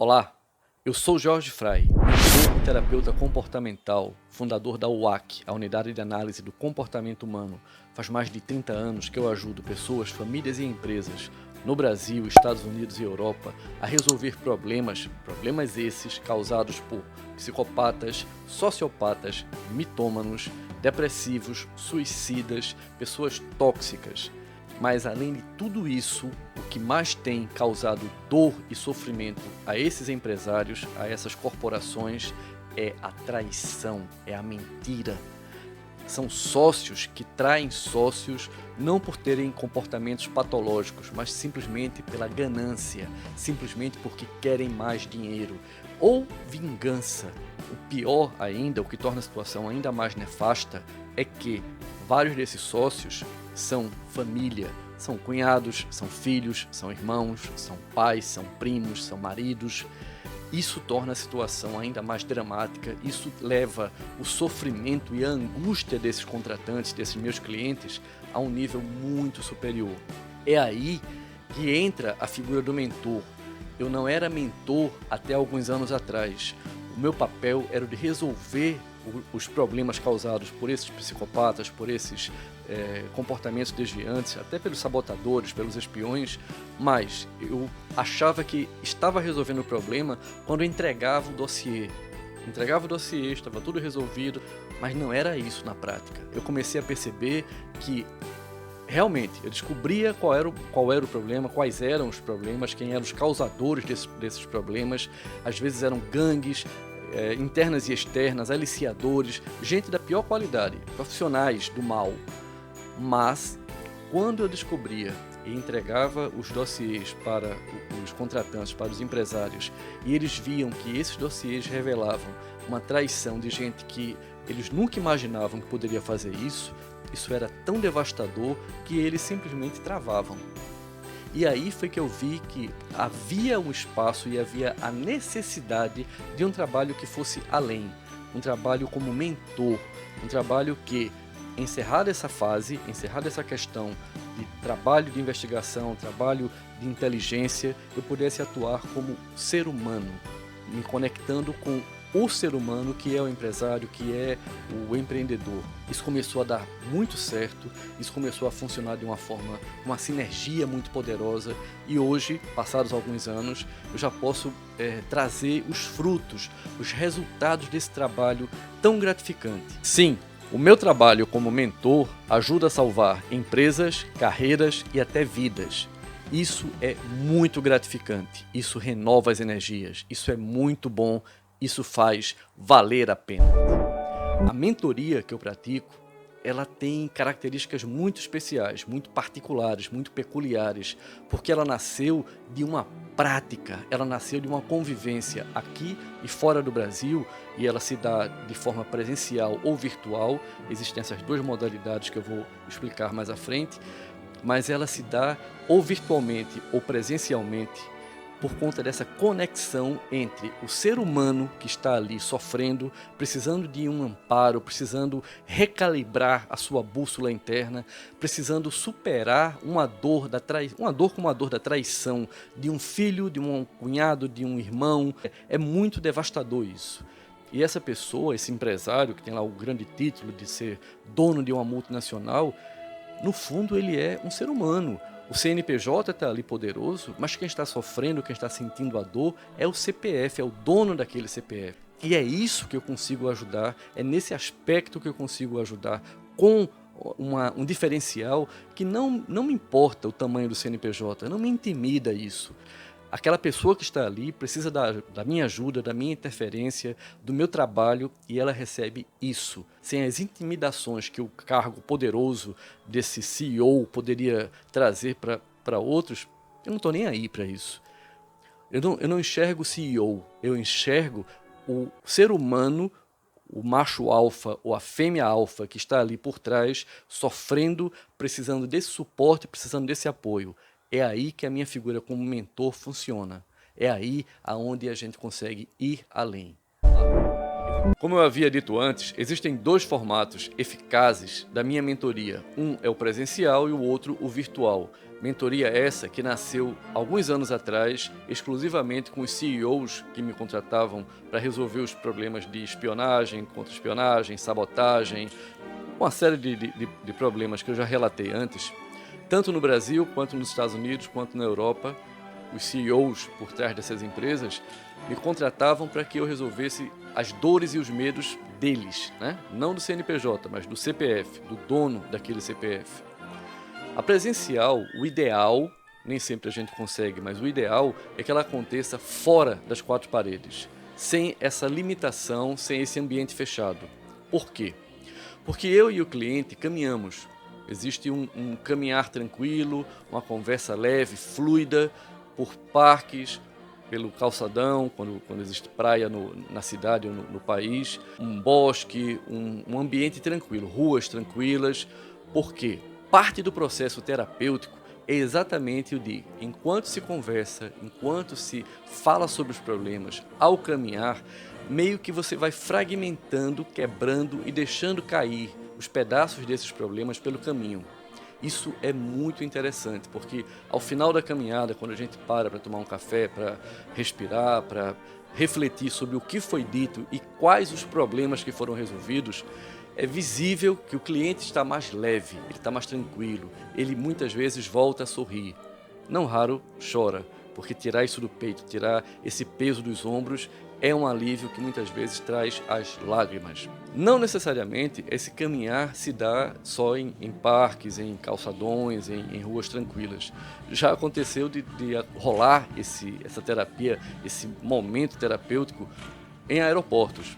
Olá, eu sou Jorge Frei, mentor e terapeuta comportamental, fundador da UAC, a Unidade de Análise do Comportamento Humano. Faz mais de 30 anos que eu ajudo pessoas, famílias e empresas no Brasil, Estados Unidos e Europa a resolver problemas esses causados por psicopatas, sociopatas, mitômanos, depressivos, suicidas, pessoas tóxicas. Mas além de tudo isso, o que mais tem causado dor e sofrimento a esses empresários, a essas corporações, é a traição, é a mentira. São sócios que traem sócios não por terem comportamentos patológicos, mas simplesmente pela ganância, simplesmente porque querem mais dinheiro ou vingança. O pior ainda, o que torna a situação ainda mais nefasta, é que vários desses sócios são família, são cunhados, são filhos, são irmãos, são pais, são primos, são maridos. Isso torna a situação ainda mais dramática, isso leva o sofrimento e a angústia desses contratantes, desses meus clientes, a um nível muito superior. É aí que entra a figura do mentor. Eu não era mentor até alguns anos atrás. O meu papel era o de resolver os problemas causados por esses psicopatas, por esses comportamentos desviantes, até pelos sabotadores, pelos espiões, mas eu achava que estava resolvendo o problema quando eu entregava o dossiê. Estava tudo resolvido, mas não era isso na prática. Eu comecei a perceber que realmente eu descobria qual era o problema, quais eram os problemas, quem eram os causadores desses problemas. Às vezes eram gangues, internas e externas, aliciadores, gente da pior qualidade, profissionais do mal. Mas, quando eu descobria e entregava os dossiês para os contratantes, para os empresários, e eles viam que esses dossiês revelavam uma traição de gente que eles nunca imaginavam que poderia fazer isso, isso era tão devastador que eles simplesmente travavam. E aí foi que eu vi que havia um espaço e havia a necessidade de um trabalho que fosse além, um trabalho como mentor, um trabalho que, encerrada essa fase, encerrada essa questão de trabalho de investigação, trabalho de inteligência, eu pudesse atuar como ser humano, me conectando com o ser humano que é o empresário, que é o empreendedor. Isso começou a dar muito certo, isso começou a funcionar de uma forma, uma sinergia muito poderosa, e hoje, passados alguns anos, eu já posso trazer os frutos, os resultados desse trabalho tão gratificante. Sim, o meu trabalho como mentor ajuda a salvar empresas, carreiras e até vidas. Isso é muito gratificante, isso renova as energias, isso é muito bom, isso faz valer a pena. A mentoria que eu pratico, ela tem características muito especiais, muito particulares, muito peculiares, porque ela nasceu de uma prática, ela nasceu de uma convivência aqui e fora do Brasil, e ela se dá de forma presencial ou virtual. Existem essas duas modalidades que eu vou explicar mais à frente, mas ela se dá ou virtualmente ou presencialmente, por conta dessa conexão entre o ser humano que está ali sofrendo, precisando de um amparo, precisando recalibrar a sua bússola interna, precisando superar uma dor como a dor da traição de um filho, de um cunhado, de um irmão. É muito devastador isso. E essa pessoa, esse empresário que tem lá o grande título de ser dono de uma multinacional, no fundo ele é um ser humano. O CNPJ está ali poderoso, mas quem está sofrendo, quem está sentindo a dor é o CPF, é o dono daquele CPF. E é isso que eu consigo ajudar, é nesse aspecto que eu consigo ajudar, com um diferencial que não me importa o tamanho do CNPJ, não me intimida isso. Aquela pessoa que está ali precisa da minha ajuda, da minha interferência, do meu trabalho, e ela recebe isso. Sem as intimidações que o cargo poderoso desse CEO poderia trazer para outros, eu não estou nem aí para isso. Eu não enxergo o CEO, eu enxergo o ser humano, o macho alfa ou a fêmea alfa que está ali por trás, sofrendo, precisando desse suporte, precisando desse apoio. É aí que a minha figura como mentor funciona. É aí aonde a gente consegue ir além. Como eu havia dito antes, existem dois formatos eficazes da minha mentoria. Um é o presencial e o outro o virtual. Mentoria essa que nasceu alguns anos atrás, exclusivamente com os CEOs que me contratavam para resolver os problemas de espionagem, contra-espionagem, sabotagem, uma série de problemas que eu já relatei antes, tanto no Brasil, quanto nos Estados Unidos, quanto na Europa. Os CEOs por trás dessas empresas me contratavam para que eu resolvesse as dores e os medos deles, né? Não do CNPJ, mas do CPF, do dono daquele CPF. A presencial, o ideal, nem sempre a gente consegue, mas o ideal é que ela aconteça fora das quatro paredes, sem essa limitação, sem esse ambiente fechado. Por quê? Porque eu e o cliente caminhamos. Existe um caminhar tranquilo, uma conversa leve, fluida, por parques, pelo calçadão, quando existe praia na cidade ou no país, um bosque, um ambiente tranquilo, ruas tranquilas. Por quê? Parte do processo terapêutico é exatamente o de, enquanto se conversa, enquanto se fala sobre os problemas, ao caminhar, meio que você vai fragmentando, quebrando e deixando cair os pedaços desses problemas pelo caminho. Isso é muito interessante, porque ao final da caminhada, quando a gente para tomar um café, para respirar, para refletir sobre o que foi dito e quais os problemas que foram resolvidos, é visível que o cliente está mais leve, ele está mais tranquilo, ele muitas vezes volta a sorrir. Não raro chora, porque tirar isso do peito, tirar esse peso dos ombros é um alívio que muitas vezes traz as lágrimas. Não necessariamente esse caminhar se dá só em parques, em calçadões, em ruas tranquilas. Já aconteceu de rolar essa terapia, esse momento terapêutico em aeroportos.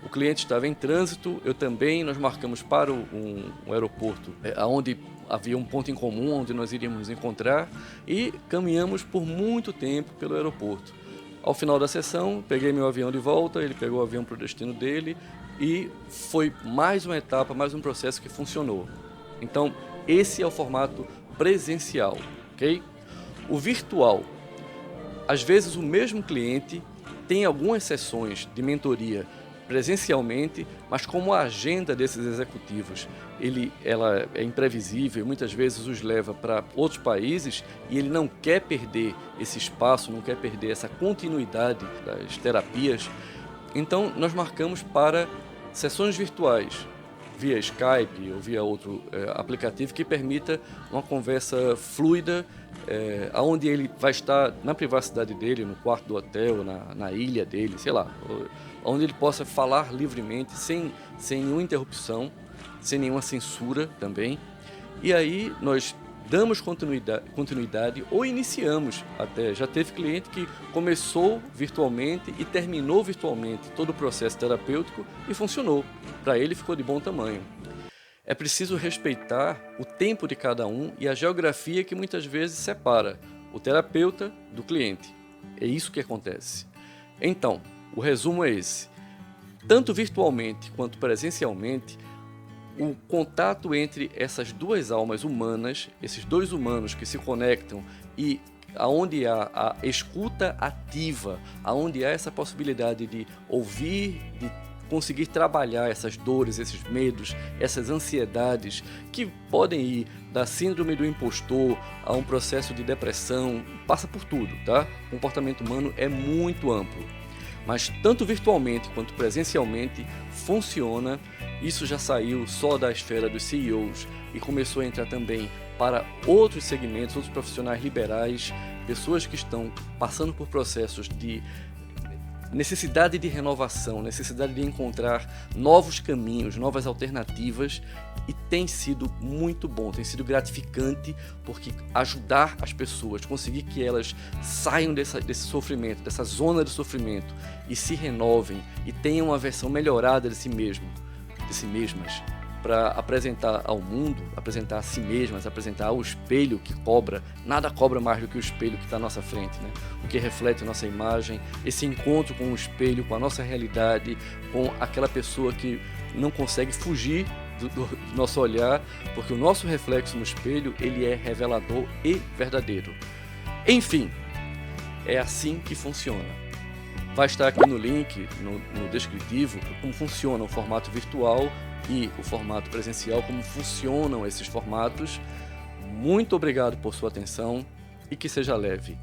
O cliente estava em trânsito, eu também, nós marcamos para um aeroporto onde havia um ponto em comum, onde nós iríamos nos encontrar, e caminhamos por muito tempo pelo aeroporto. Ao final da sessão, peguei meu avião de volta, ele pegou o avião para o destino dele e foi mais uma etapa, mais um processo que funcionou. Então, esse é o formato presencial, ok? O virtual, às vezes o mesmo cliente tem algumas sessões de mentoria presencialmente, mas como a agenda desses executivos ela é imprevisível, muitas vezes os leva para outros países e ele não quer perder esse espaço, não quer perder essa continuidade das terapias. Então nós marcamos para sessões virtuais, via Skype ou via outro aplicativo que permita uma conversa fluida, onde ele vai estar na privacidade dele, no quarto do hotel, na ilha dele, sei lá, onde ele possa falar livremente, sem nenhuma interrupção, sem nenhuma censura também. E aí nós damos continuidade ou iniciamos até. Já teve cliente que começou virtualmente e terminou virtualmente todo o processo terapêutico e funcionou. Para ele ficou de bom tamanho. É preciso respeitar o tempo de cada um e a geografia que muitas vezes separa o terapeuta do cliente. É isso que acontece. Então, o resumo é esse. Tanto virtualmente quanto presencialmente, o contato entre essas duas almas humanas, esses dois humanos que se conectam e aonde há a escuta ativa, aonde há essa possibilidade de ouvir, de conseguir trabalhar essas dores, esses medos, essas ansiedades que podem ir da síndrome do impostor a um processo de depressão, passa por tudo, tá? O comportamento humano é muito amplo. Mas tanto virtualmente quanto presencialmente funciona. Isso já saiu só da esfera dos CEOs e começou a entrar também para outros segmentos, outros profissionais liberais, pessoas que estão passando por processos de necessidade de renovação, necessidade de encontrar novos caminhos, novas alternativas, e tem sido muito bom, tem sido gratificante, porque ajudar as pessoas, conseguir que elas saiam desse sofrimento, dessa zona de sofrimento e se renovem e tenham uma versão melhorada de si mesmas, para apresentar ao mundo, apresentar a si mesmas, apresentar ao espelho que cobra. Nada cobra mais do que o espelho que está à nossa frente, né? O que reflete a nossa imagem, esse encontro com o espelho, com a nossa realidade, com aquela pessoa que não consegue fugir do nosso olhar, porque o nosso reflexo no espelho, ele é revelador e verdadeiro. Enfim, é assim que funciona. Vai estar aqui no link, no descritivo, como funciona o formato virtual e o formato presencial, como funcionam esses formatos. Muito obrigado por sua atenção e que seja leve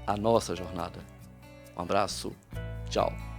a nossa jornada. Um abraço, tchau.